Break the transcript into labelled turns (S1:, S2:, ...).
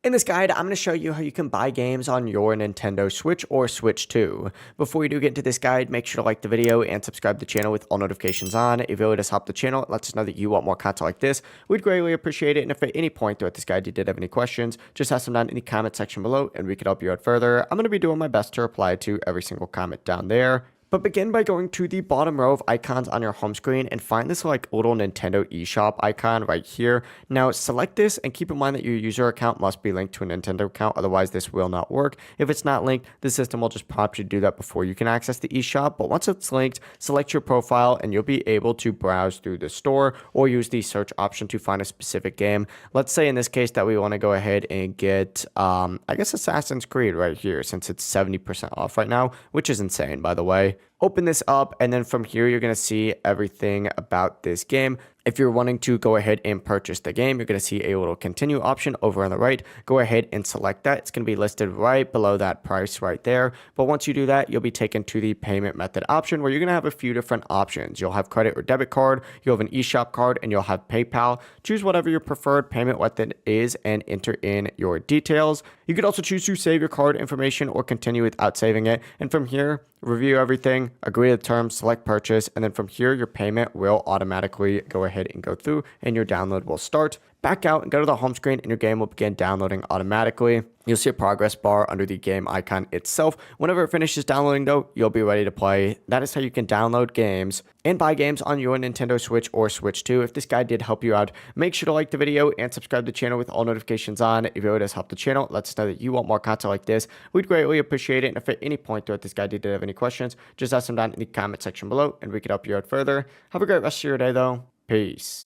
S1: In this guide, I'm going to show you how you can buy games on your Nintendo Switch or Switch 2. Before we do get into this guide, make sure to like the video and subscribe to the channel with all notifications on. It really does help the channel. It lets us know that you want more content like this. We'd greatly appreciate it. And if at any point throughout this guide you did have any questions, just ask them down in the comment section below and we could help you out further. I'm going to be doing my best to reply to every single comment down there. But begin by going to the bottom row of icons on your home screen and find this like little Nintendo eShop icon right here. Now select this and keep in mind that your user account must be linked to a Nintendo account, otherwise this will not work. If it's not linked, the system will just prompt you to do that before you can access the eShop. But once it's linked, select your profile and you'll be able to browse through the store or use the search option to find a specific game. Let's say in this case that we want to go ahead and get, I guess Assassin's Creed right here since it's 70% off right now, which is insane by the way. Open this up and then from here you're going to see everything about this game. If you're wanting to go ahead and purchase the game, you're going to see a little continue option over on the right. Go ahead and select that. It's going to be listed right below that price right there. But once you do that, you'll be taken to the payment method option where you're going to have a few different options. You'll have credit or debit card, you'll have an eShop card, and you'll have PayPal. Choose whatever your preferred payment method is and enter in your details. You could also choose to save your card information or continue without saving it. And from here, review everything, agree to the terms, select purchase, and then from here, your payment will automatically go ahead and go through and your download will start. Back out and go to the home screen and your game will begin downloading automatically. You'll see a progress bar under the game icon itself. Whenever it finishes downloading though, you'll be ready to play. That is how you can download games and buy games on your Nintendo Switch or Switch 2. If this guide did help you out, make sure to like the video and subscribe to the channel with all notifications on. If it really does help the channel, let us know that you want more content like this. We'd greatly appreciate it. And if at any point throughout this guide you did have any questions, just ask them down in the comment section below and we could help you out further. Have a great rest of your day though. Peace.